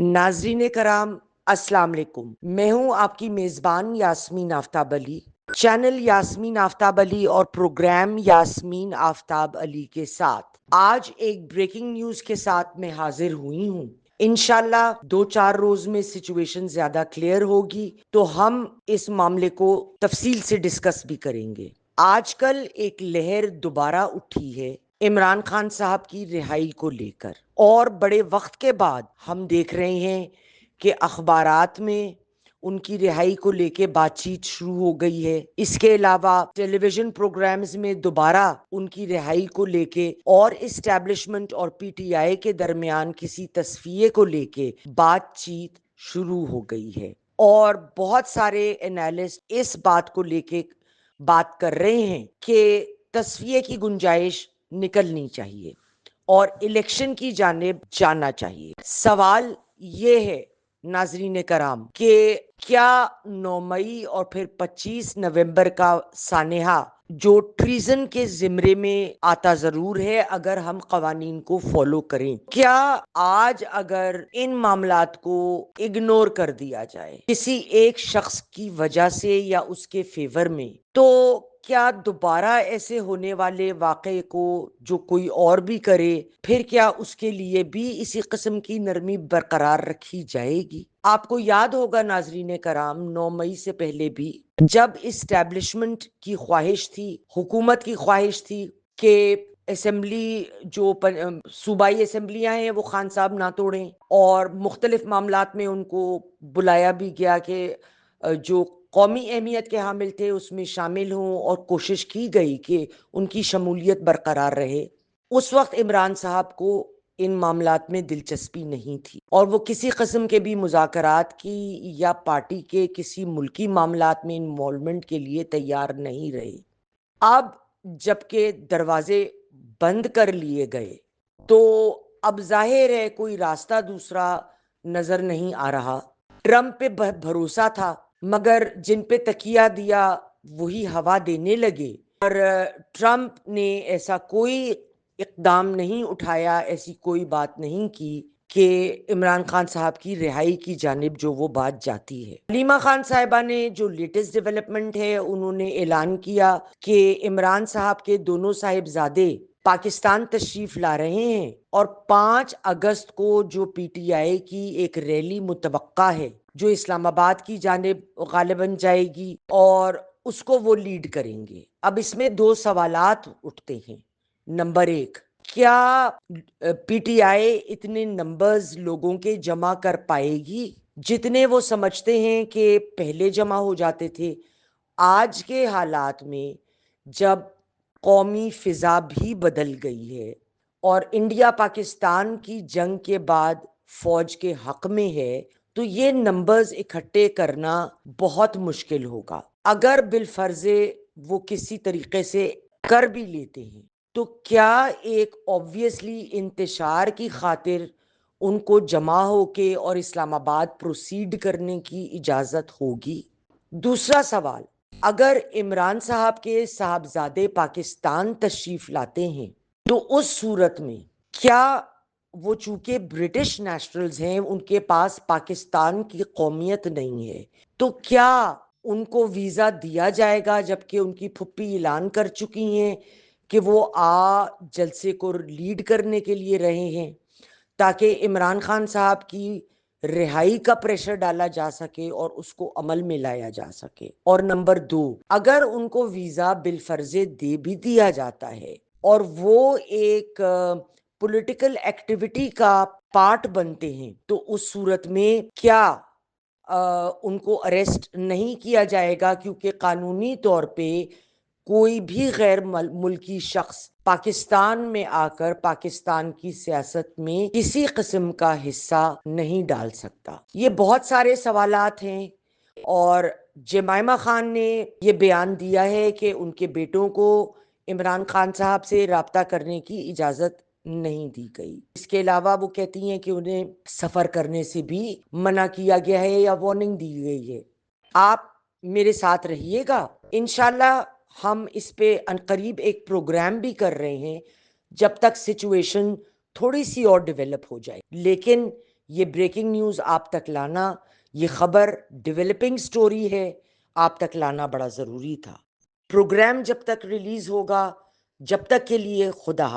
नाजरीन करام अस्सलाम वालेकुम। मैं हूं आपकी मेज़बान यास्मीन आफ्ताब अली। चैनल यास्मीन आफ्ताब अली और प्रोग्राम यास्मीन आफ्ताब अली के साथ आज एक ब्रेकिंग न्यूज़ के साथ मैं हाजिर हुई हूं। इंशाल्लाह 2-4 रोज में सिचुएशन ज्यादा क्लियर होगी तो हम इस मामले को तफसील से डिस्कस भी करेंगे। आजकल एक लहर दोबारा उठी है इमरान खान साहब की रिहाई को लेकर, और बड़े वक्त के बाद हम देख रहे हैं कि अखबारात में उनकी रिहाई को लेकर बातचीत शुरू हो गई है। इसके अलावा टेलीविजन प्रोग्राम्स में दोबारा उनकी रिहाई को लेके और इस्टेब्लिशमेंट और पीटीआई के दरमियान किसी तस्फिये को लेके बातचीत शुरू हो गई है, और बहुत सारे एनालिस्ट इस बात को लेके बात कर रहे हैं कि तस्फिये की गुंजाइश निकलनी चाहिए और इलेक्शन की जानिब जाना चाहिए। सवाल ये है नाजरीन कराम कि क्या 9 मई और फिर 25 नवंबर का सानेहा जो ट्रीजन के जिम्रे में आता जरूर है अगर हम कवानीन को फॉलो करें, क्या आज अगर इन मामलात को इग्नोर कर दिया जाए किसी एक शख्स की वजह से या उसके फेवर में, तो क्या दोबारा ऐसे होने वाले वाक़े को जो कोई और भी करे फिर क्या उसके लिए भी इसी किस्म की नरमी बरकरार रखी जाएगी? आपको याद होगा नाजरीन कराम, 9 मई से पहले भी जब इस्टेब्लिशमेंट की ख्वाहिश थी, हुकूमत की ख्वाहिश थी कि असेंबली जो सूबाई असेंबलियां हैं वो खान साहब ना तोड़ें, और मुख्तलिफ मामलात में उनको बुलाया भी गया कि जो कौमी अहमियत के हामिल थे उसमें शामिल हों, और कोशिश की गई कि उनकी शमूलियत बरकरार रहे। उस वक्त इमरान साहब को इन मामलात में दिलचस्पी नहीं थी और वो किसी किस्म के भी मुज़ाकरात की या पार्टी के किसी मुल्की मामलात में इन्वॉल्वमेंट के लिए तैयार नहीं रहे। अब जबकि दरवाजे बंद कर लिए गए तो अब जाहिर है कोई रास्ता दूसरा नजर नहीं आ रहा। ट्रंप पे भरोसा था मगर जिन पे तकिया दिया वही हवा देने लगे, और ट्रंप ने ऐसा कोई इकदाम नहीं उठाया, ऐसी कोई बात नहीं की कि इमरान खान साहब की रिहाई की जानिब जो वो बात जाती है। हलीमा खान साहिबा ने जो लेटेस्ट डेवलपमेंट है उन्होंने ऐलान किया कि इमरान साहब के दोनों साहिबजादे पाकिस्तान तशरीफ ला रहे हैं और 5 अगस्त को जो पीटीआई की एक रैली मुतवक्का है जो इस्लामाबाद की जानिब गालिबन जाएगी और उसको वो लीड करेंगे। अब इसमें 2 सवालात उठते हैं। नंबर 1, क्या पीटीआई इतने नंबर्स लोगों के जमा कर पाएगी जितने वो समझते हैं कि पहले जमा हो जाते थे? आज के हालात में जब कौमी फिजा भी बदल गई है और इंडिया पाकिस्तान की जंग के बाद फौज के हक में है, तो ये नंबर्स इकट्ठे करना बहुत मुश्किल होगा। अगर बिलफर्जे वो किसी तरीके से कर भी लेते हैं तो क्या एक ऑब्वियसली इंतशार की खातिर उनको जमा होके और इस्लामाबाद प्रोसीड करने की इजाज़त होगी? दूसरा सवाल, अगर इमरान साहब के साहबजादे पाकिस्तान तशरीफ लाते हैं तो उस सूरत में क्या वो चूंकि ब्रिटिश नेशनल्स हैं उनके पास पाकिस्तान की कौमियत नहीं है, तो क्या उनको वीज़ा दिया जाएगा जबकि उनकी फुप्पी ऐलान कर चुकी हैं कि वो जलसे को लीड करने के लिए रहे हैं ताकि इमरान खान साहब की रिहाई का प्रेशर डाला जा सके और उसको अमल में लाया जा सके? और नंबर 2, अगर उनको वीज़ा बिलफर्जे दे भी दिया जाता है और वो एक पॉलिटिकल एक्टिविटी का पार्ट बनते हैं, तो उस सूरत में क्या उनको अरेस्ट नहीं किया जाएगा? क्योंकि कानूनी तौर पे कोई भी गैर मुल्की शख्स पाकिस्तान में आकर पाकिस्तान की सियासत में किसी किस्म का हिस्सा नहीं डाल सकता। ये बहुत सारे सवालात हैं, और जमाइमा खान ने ये बयान दिया है कि उनके बेटों को इमरान खान साहब से रब्ता करने की इजाज़त नहीं दी गई। इसके अलावा वो कहती हैं कि उन्हें सफ़र करने से भी मना किया गया है या वार्निंग दी गई है। आप मेरे साथ रहिएगा, इंशाल्लाह हम इस पे अनकरीब एक प्रोग्राम भी कर रहे हैं जब तक सिचुएशन थोड़ी सी और डेवलप हो जाए। लेकिन یہ بریکنگ نیوز آپ تک لانا، یہ خبر ڈیولپنگ سٹوری ہے، آپ تک لانا بڑا ضروری تھا۔ پروگرام جب تک ریلیز ہوگا، جب تک کے لیے خدا